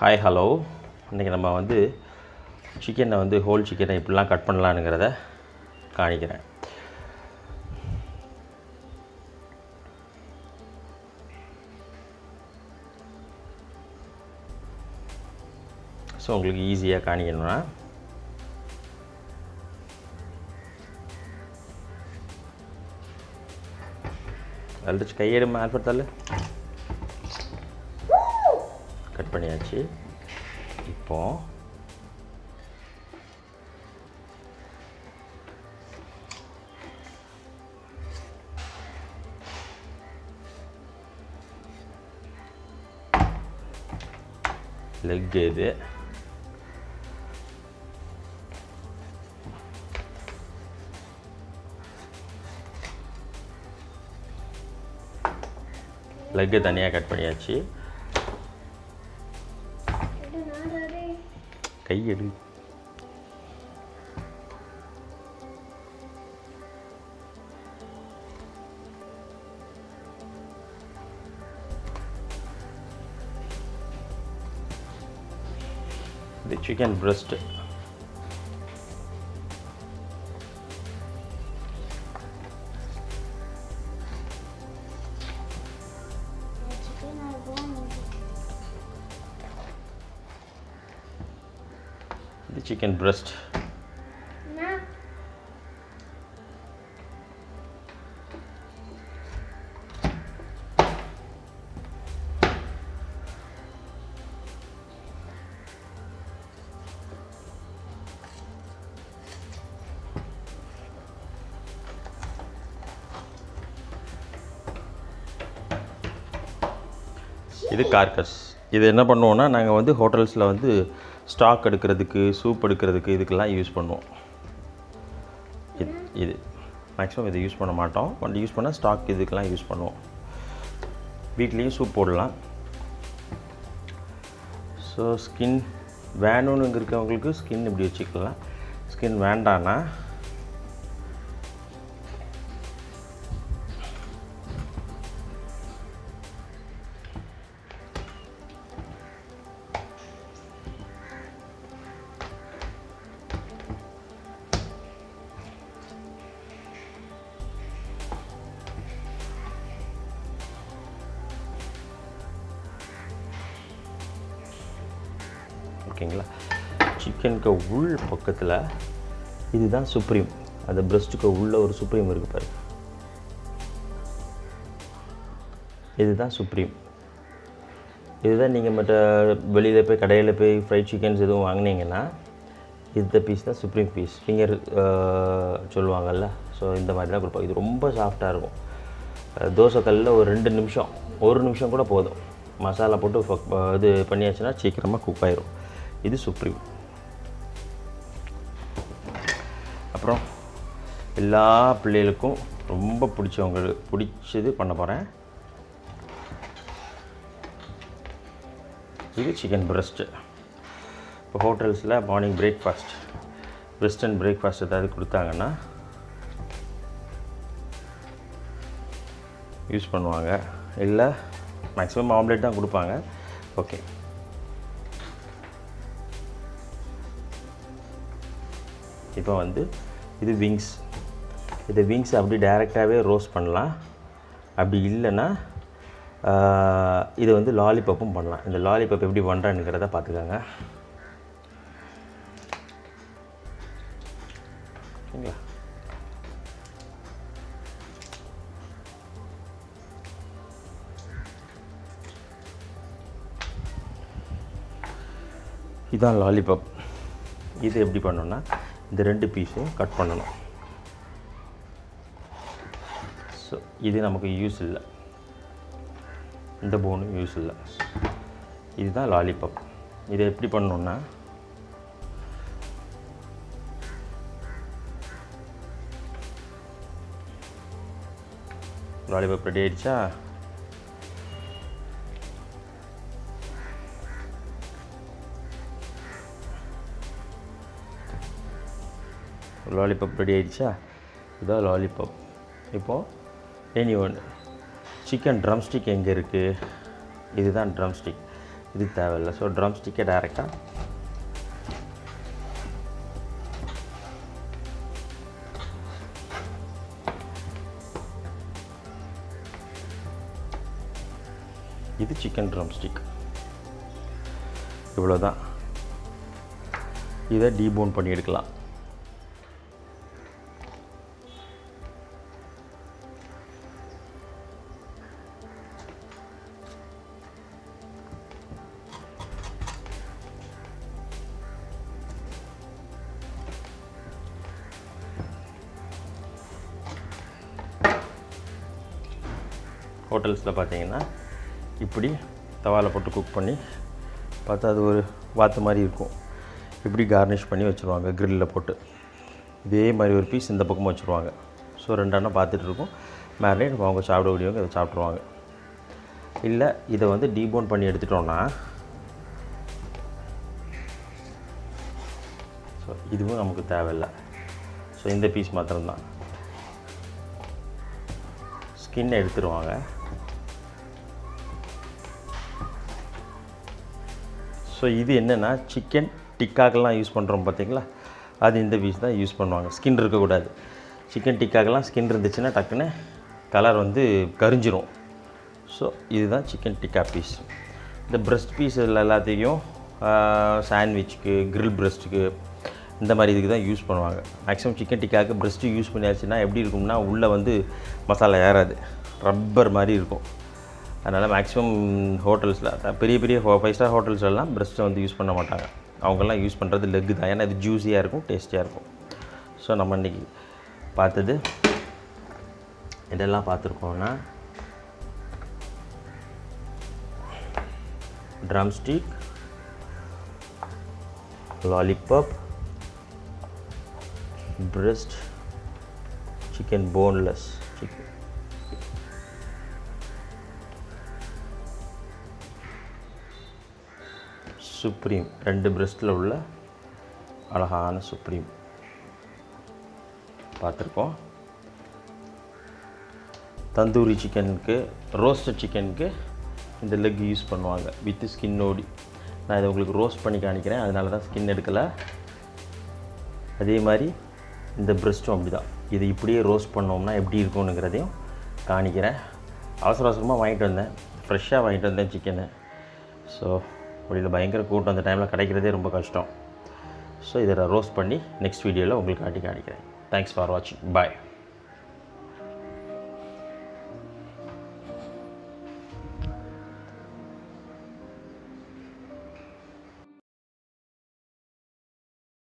Hi hello. இன்றைக்கி நம்ம வந்து சிக்கனை வந்து ஹோல் சிக்கனை இப்படிலாம் கட் பண்ணலான்னுங்கிறத காணிக்கிறேன். ஸோ உங்களுக்கு ஈஸியாக காணிக்கணும்னா அழிச்சு கையெடுமா ஆல்பர்த்தால் கட் பண்ணியாச்சு. இப்போது லெக் இது லெக்கு தனியாக கட் பண்ணியாச்சு. கையெடு. இது chicken breast. The chicken breast. இது கார்கஸ். இது என்ன பண்ணுவோன்னா நாங்கள் வந்து ஹோட்டல்ஸில் வந்து ஸ்டாக் எடுக்கிறதுக்கு, சூப் எடுக்கிறதுக்கு இதுக்கெல்லாம் யூஸ் பண்ணுவோம். இது மேக்ஸிமம் இதை யூஸ் பண்ண மாட்டோம். ஒன்று யூஸ் பண்ணால் ஸ்டாக் இதுக்கெல்லாம் யூஸ் பண்ணுவோம். வீட்லேயும் சூப் போடலாம். ஸோ ஸ்கின் வேணும்னு இருக்கிறவங்களுக்கு ஸ்கின் இப்படி வச்சுக்கலாம். ஸ்கின் வேண்டான்னா ஓகேங்களா. சிக்கனுக்கு உள் பக்கத்தில் இதுதான் சுப்ரீம். அந்த பிரஸ்ட்டுக்கு உள்ள ஒரு சுப்ரீம் இருக்குது பாரு. இதுதான் சுப்ரீம். இதுதான் நீங்கள் மற்ற வெளியில் போய் கடையில் போய் ஃப்ரைட் சிக்கன்ஸ் எதுவும் வாங்கினீங்கன்னா இந்த பீஸ் தான் சுப்ரீம் பீஸ். ஃபிங்கர் சொல்லுவாங்கள்ல. ஸோ இந்த மாதிரி தான் கொடுப்போம். இது ரொம்ப சாஃப்டாக இருக்கும். தோசைக்கல்லில் ஒரு 2 நிமிஷம், 1 நிமிஷம் கூட போதும். மசாலா போட்டு இது பண்ணியாச்சுன்னா சீக்கிரமாக குக் ஆயிரும். இது சுப்ரீம். அப்புறம் எல்லா பிள்ளைகளுக்கும் ரொம்ப பிடிச்சது பண்ண போகிறேன். இது சிக்கன் பிரஸ்ட்டு. இப்போ ஹோட்டல்ஸில் மார்னிங் பிரேக்ஃபாஸ்ட், வெஸ்டர்ன் பிரேக்ஃபாஸ்ட் ஏதாவது கொடுத்தாங்கன்னா யூஸ் பண்ணுவாங்க. இல்லை மேக்ஸிமம் ஆம்லேட் தான் கொடுப்பாங்க. ஓகே. இப்போ வந்து இது விங்ஸ். இது விங்ஸ் அப்படி டைரெக்டாகவே ரோஸ்ட் பண்ணலாம். அப்படி இல்லைன்னா இதை வந்து லாலிபப்பும் பண்ணலாம். இந்த லாலிபப் எப்படி பண்ணுறான்னுங்கிறத பார்த்துக்கோங்க. சரிங்களா. இதுதான் லாலிபப். இது எப்படி பண்ணணும்னா இந்த 2 பீஸும் கட் பண்ணணும். ஸோ இது நமக்கு யூஸ் இல்லை. இந்த போனும் யூஸ் இல்லை. இதுதான் லாலிபப். இதை எப்படி பண்ணணுன்னா லாலிபப் ரெடி ஆகிடுச்சா? லாலிபப் ரெடி ஆகிடுச்சா? இதுதான் லாலிபப். இப்போது எனி ஒன்று சிக்கன் ட்ரம்ஸ்டிக் எங்கே இருக்குது? இதுதான் ட்ரம்ஸ்டிக். இது தேவையில்லை. ஸோ ட்ரம் ஸ்டிக்கை டைரெக்டாக இது சிக்கன் ட்ரம் ஸ்டிக். இவ்வளோதான். இதை டீபோன் பண்ணி எடுக்கலாம். ஹோட்டல்ஸில் பார்த்தீங்கன்னா இப்படி தவாவில் போட்டு குக் பண்ணி பார்த்தா அது ஒரு வாத்து மாதிரி இருக்கும். இப்படி கார்னிஷ் பண்ணி வச்சுருவாங்க க்ரில்லில் போட்டு. இதே மாதிரி ஒரு பீஸ் இந்த பக்கமும் வச்சுருவாங்க. ஸோ ரெண்டெண்ணம் பார்த்துட்டு இருக்கும். மேரினேட் அவங்க சாப்பிடக்கூடியவங்க இதை சாப்பிட்ருவாங்க. இல்லை இதை வந்து டீபோன் பண்ணி எடுத்துட்டோன்னா ஸோ இதுவும் நமக்கு தேவையில்லை. ஸோ இந்த பீஸ் மாத்திரம்தான். ஸ்கின்னை எடுத்துருவாங்க. ஸோ இது என்னென்னா சிக்கன் டிக்காக்கெல்லாம் யூஸ் பண்ணுறோம் பார்த்தீங்களா, அது இந்த பீஸ் தான் யூஸ் பண்ணுவாங்க. ஸ்கின் இருக்கக்கூடாது. சிக்கன் டிக்காக்கெல்லாம் ஸ்கின் இருந்துச்சுன்னா டக்குன்னு கலர் வந்து கரிஞ்சிரும். ஸோ இதுதான் சிக்கன் டிக்கா பீஸ். இந்த ப்ரெஸ்ட் பீஸ் எல்லாத்தையும் சாண்ட்விச்சுக்கு, கிரில் ப்ரெஸ்ட்டுக்கு, இந்த மாதிரி இதுக்கு தான் யூஸ் பண்ணுவாங்க. மேக்ஸிமம் சிக்கன் டிக்காவுக்கு ப்ரெஸ்ட்டு யூஸ் பண்ணியாச்சுன்னா எப்படி இருக்கும்னா உள்ளே வந்து மசாலா ஏறாது, ரப்பர் மாதிரி இருக்கும். அதனால் மேக்ஸிமம் ஹோட்டல்ஸில் பெரிய பெரிய 5 ஸ்டார் ஹோட்டல்ஸ்லாம் ப்ரெஸ்ட்டை வந்து யூஸ் பண்ண மாட்டாங்க. அவங்கெல்லாம் யூஸ் பண்ணுறது லெக்கு தான். ஏன்னா இது ஜூஸியாக இருக்கும், டேஸ்டியாக இருக்கும். ஸோ நம்ம இன்றைக்கி பார்த்தது இதெல்லாம் பார்த்துருக்கோன்னா drumstick, lollipop, breast, chicken boneless chicken, supreme 2 பிரெஸ்ட்டில் உள்ள அழகான சுப்ரீம் பார்த்துருக்கோம். தந்தூரி சிக்கனுக்கு, ரோஸ்டட் சிக்கனுக்கு இந்த லெக் யூஸ் பண்ணுவாங்க வித் ஸ்கின்னோடி. நான் இதை உங்களுக்கு ரோஸ்ட் பண்ணி காணிக்கிறேன், அதனால தான் ஸ்கின் எடுக்கலை. அதே மாதிரி இந்த பிரெஸ்ட்டும் அப்படி தான். இது இப்படியே ரோஸ்ட் பண்ணோம்னா எப்படி இருக்கும்னுங்கிறதையும் காணிக்கிறேன். அவசர அவசரமாக வாங்கிட்டு வந்தேன், ஃப்ரெஷ்ஷாக வாங்கிட்டு வந்தேன் சிக்கனு. ஸோ வெளியில் பயங்கர கூட்டம், அந்த டைமில் கிடைக்கிறதே ரொம்ப கஷ்டம். ஸோ இதை ரோஸ்ட் பண்ணி நெக்ஸ்ட் வீடியோவில் உங்களுக்கு காணிக்கிறேன். தேங்க்ஸ் ஃபார் வாட்சிங். பாய்.